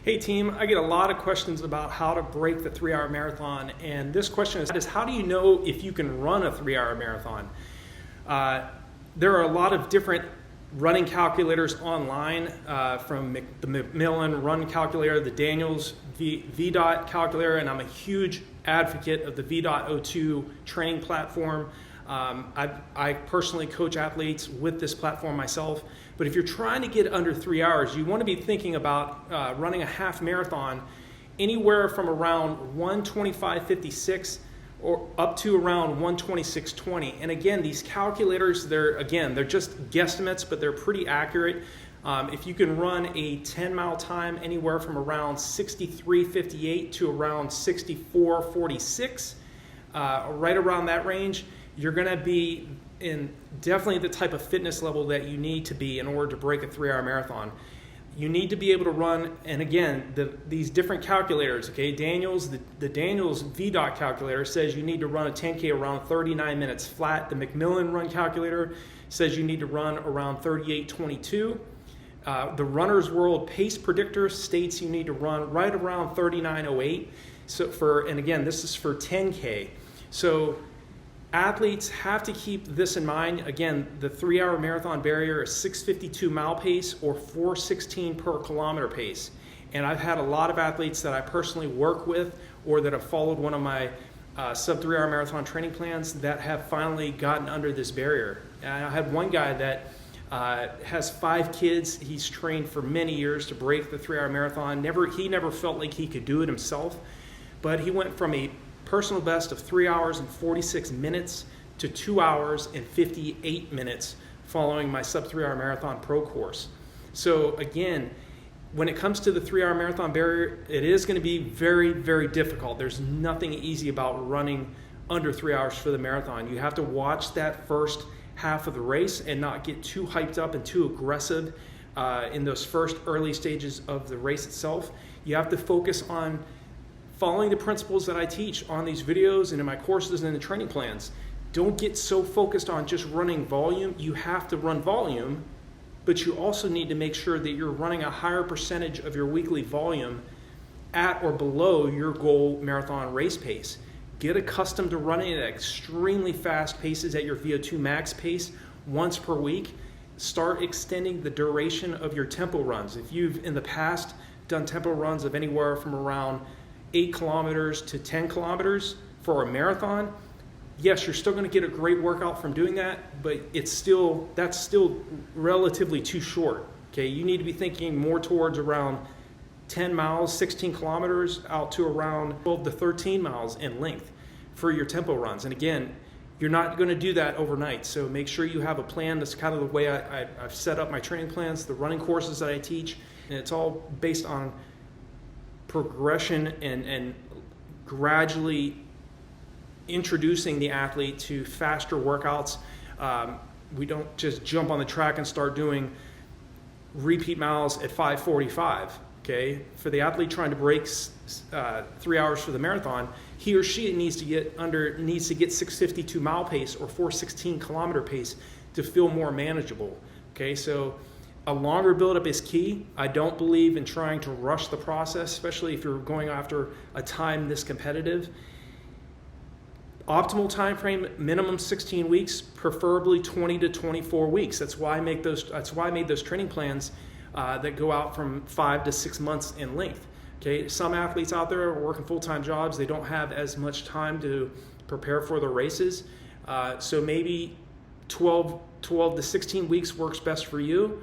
Hey team, I get a lot of questions about how to break the 3-hour marathon, and this question is how do you know if you can run a 3-hour marathon? There are a lot of different running calculators online, from the Macmillan Run Calculator, the Daniels VDOT calculator, and I'm a huge advocate of the VDOT02 training platform. I personally coach athletes with this platform myself, but if you're trying to get under 3 hours, you want to be thinking about running a half marathon anywhere from around 1:25:56 or up to around 1:26:20. And again, these calculators, they're just guesstimates, but they're pretty accurate. If you can run a 10-mile time anywhere from around 63:58 to around 64:46, right around that range, you're going to be in definitely the type of fitness level that you need to be in order to break a 3-hour marathon. You need to be able to run, and again, these different calculators, okay, the Daniels VDOT calculator says you need to run a 10K around 39 minutes flat. The Macmillan Run Calculator says you need to run around 38:22. The Runner's World Pace Predictor states you need to run right around 39:08. And again, this is for 10K. So athletes have to keep this in mind. Again, the 3-hour marathon barrier is 6:52 mile pace or 4:16 per kilometer pace. And I've had a lot of athletes that I personally work with or that have followed one of my sub 3-hour marathon training plans that have finally gotten under this barrier. And I had one guy that has 5 kids. He's trained for many years to break the 3-hour marathon. He never felt like he could do it himself, but he went from a personal best of 3 hours and 46 minutes to 2 hours and 58 minutes following my sub 3-hour marathon pro course. So again, when it comes to the 3-hour marathon barrier, it is going to be very, very difficult. There's nothing easy about running under 3 hours for the marathon. You have to watch that first half of the race and not get too hyped up and too aggressive in those first early stages of the race itself. You have to focus on following the principles that I teach on these videos and in my courses and in the training plans. Don't get so focused on just running volume. You have to run volume, but you also need to make sure that you're running a higher percentage of your weekly volume at or below your goal marathon race pace. Get accustomed to running at extremely fast paces at your VO2 max pace once per week. Start extending the duration of your tempo runs. If you've in the past done tempo runs of anywhere from around 8 kilometers to 10 kilometers for a marathon, yes, you're still going to get a great workout from doing that, but that's still relatively too short. Okay, you need to be thinking more towards around 10 miles, 16 kilometers out to around 12 to 13 miles in length for your tempo runs. And again, you're not going to do that overnight, so make sure you have a plan. That's kind of the way I've set up my training plans, the running courses that I teach, and it's all based on progression and gradually introducing the athlete to faster workouts. We don't just jump on the track and start doing repeat miles at 5:45. Okay, for the athlete trying to break 3 hours for the marathon, he or she needs to get 6:52 mile pace or 4:16 kilometer pace to feel more manageable. Okay, so a longer buildup is key. I don't believe in trying to rush the process, especially if you're going after a time this competitive. Optimal time frame, minimum 16 weeks, preferably 20 to 24 weeks. That's why I made those training plans that go out from 5 to 6 months in length. Okay, some athletes out there are working full-time jobs. They don't have as much time to prepare for the races. So maybe 12 to 16 weeks works best for you.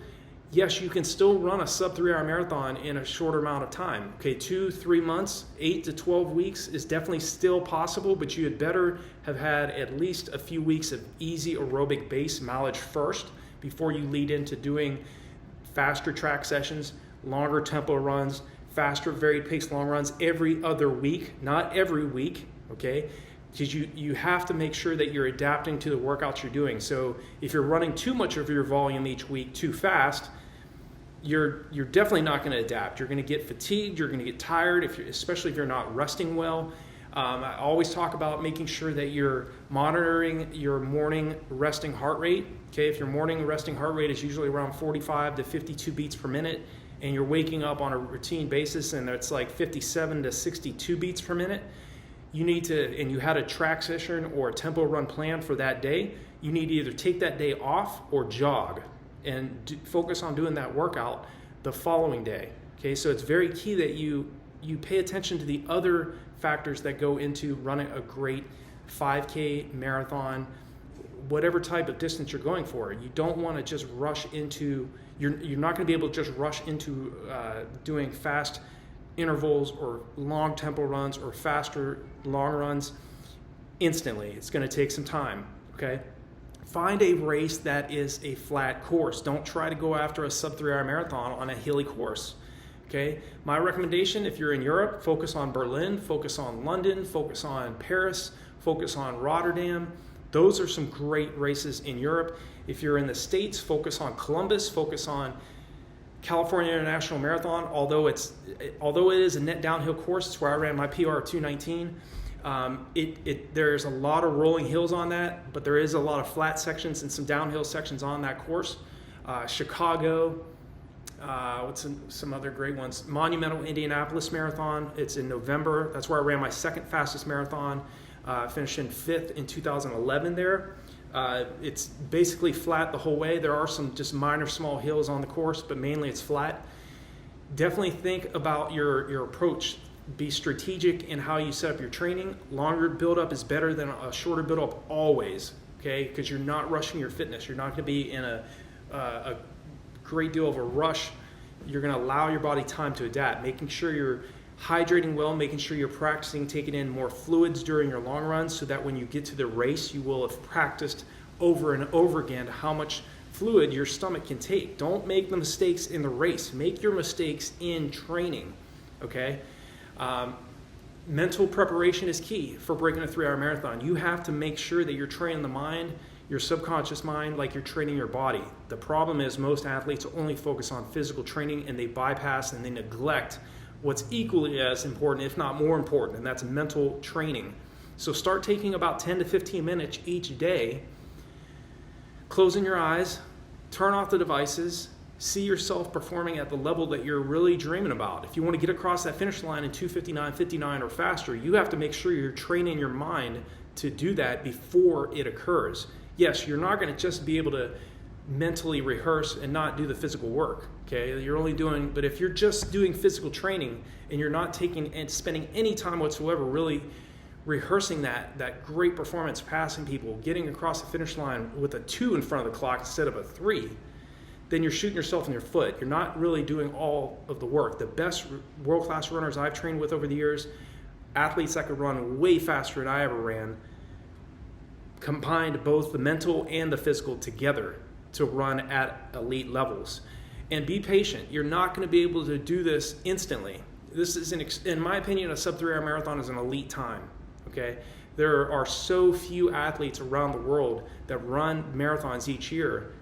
Yes, you can still run a sub 3-hour marathon in a shorter amount of time. Okay, 2-3 months, 8 to 12 weeks is definitely still possible, but you had better have had at least a few weeks of easy aerobic base mileage first before you lead into doing faster track sessions, longer tempo runs, faster varied pace long runs every other week, not every week, okay? Because you have to make sure that you're adapting to the workouts you're doing. So if you're running too much of your volume each week too fast, you're definitely not going to adapt. You're going to get fatigued. You're going to get tired, especially if you're not resting well. I always talk about making sure that you're monitoring your morning resting heart rate. Okay, if your morning resting heart rate is usually around 45 to 52 beats per minute, and you're waking up on a routine basis and it's like 57 to 62 beats per minute, you need to, and you had a track session or a tempo run planned for that day, you need to either take that day off or jog and focus on doing that workout the following day. Okay, so it's very key that you pay attention to the other factors that go into running a great 5K, marathon, whatever type of distance you're going for. You don't want to just rush into, you're not going to be able to just rush into doing fast intervals or long tempo runs or faster long runs instantly. It's going to take some time, okay? Find a race that is a flat course. Don't try to go after a sub 3 hour marathon on a hilly course. Okay, my recommendation, if you're in Europe, focus on Berlin, focus on London, focus on Paris, focus on Rotterdam. Those are some great races in Europe. If you're in the States, focus on Columbus, focus on California International Marathon. Although it is a net downhill course, it's where I ran my PR of 2:19. There's a lot of rolling hills on that, but there is a lot of flat sections and some downhill sections on that course. Chicago. What's some other great ones? Monumental Indianapolis Marathon. It's in November. That's where I ran my second fastest marathon. Finished in 5th in 2011 there. It's basically flat the whole way. There are some just minor small hills on the course, but mainly it's flat. Definitely think about your approach. Be strategic in how you set up your training. Longer buildup is better than a shorter buildup always, okay? Because you're not rushing your fitness. You're not going to be in a great deal of a rush. You're going to allow your body time to adapt, making sure you're hydrating well, making sure you're practicing taking in more fluids during your long runs so that when you get to the race, you will have practiced over and over again how much fluid your stomach can take. Don't make the mistakes in the race. Make your mistakes in training, okay? Mental preparation is key for breaking a 3 hour marathon. You have to make sure that you're training the mind, your subconscious mind, like you're training your body. The problem is most athletes only focus on physical training and they bypass and they neglect what's equally as important, if not more important, and that's mental training. So start taking about 10 to 15 minutes each day, closing your eyes, turn off the devices, see yourself performing at the level that you're really dreaming about. If you want to get across that finish line in 2:59:59 or faster, you have to make sure you're training your mind to do that before it occurs. Yes, you're not going to just be able to mentally rehearse and not do the physical work, okay? You're only doing, but if you're just doing physical training and you're not taking and spending any time whatsoever really rehearsing that great performance, passing people, getting across the finish line with a 2 in front of the clock instead of a 3, then you're shooting yourself in your foot. You're not really doing all of the work. The best world-class runners I've trained with over the years, athletes that could run way faster than I ever ran, combined both the mental and the physical together to run at elite levels. And be patient. You're not going to be able to do this instantly. This is, in my opinion, a sub 3 hour marathon is an elite time, okay? There are so few athletes around the world that run marathons each year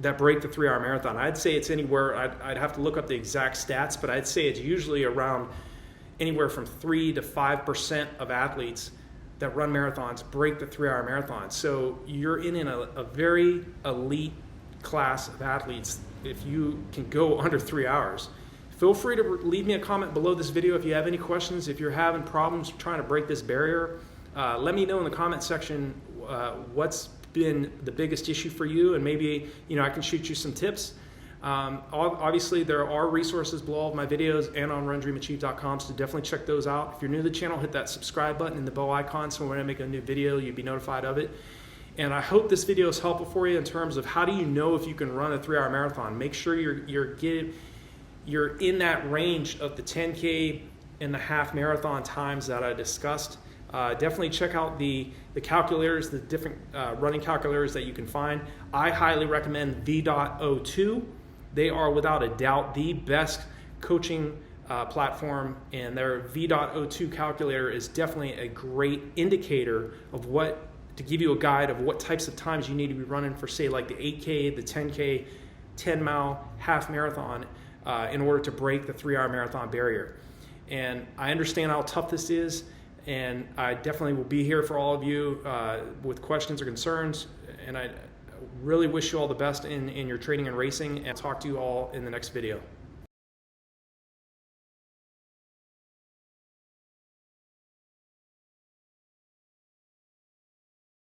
that break the 3 hour marathon. I'd say it's anywhere, I'd have to look up the exact stats, but I'd say it's usually around anywhere from 3 to 5% of athletes that run marathons break the 3 hour marathon. So you're in a very elite class of athletes if you can go under 3 hours. Feel free to leave me a comment below this video if you have any questions. If you're having problems trying to break this barrier, let me know in the comment section what's been the biggest issue for you, and maybe I can shoot you some tips. Obviously, there are resources below all of my videos and on RunDreamAchieve.com, so definitely check those out. If you're new to the channel, hit that subscribe button and the bell icon so when I make a new video, you'll be notified of it. And I hope this video is helpful for you in terms of how do you know if you can run a 3 hour marathon. Make sure you're in that range of the 10K and the half marathon times that I discussed. Definitely check out the calculators, the different running calculators that you can find. I highly recommend V.02. They are without a doubt the best coaching platform, and their V.02 calculator is definitely a great indicator of to give you a guide of what types of times you need to be running for, say, like the 8K, the 10K, 10-mile, half marathon in order to break the 3 hour marathon barrier. And I understand how tough this is, and I definitely will be here for all of you with questions or concerns, and I really wish you all the best in your training and racing, and talk to you all in the next video.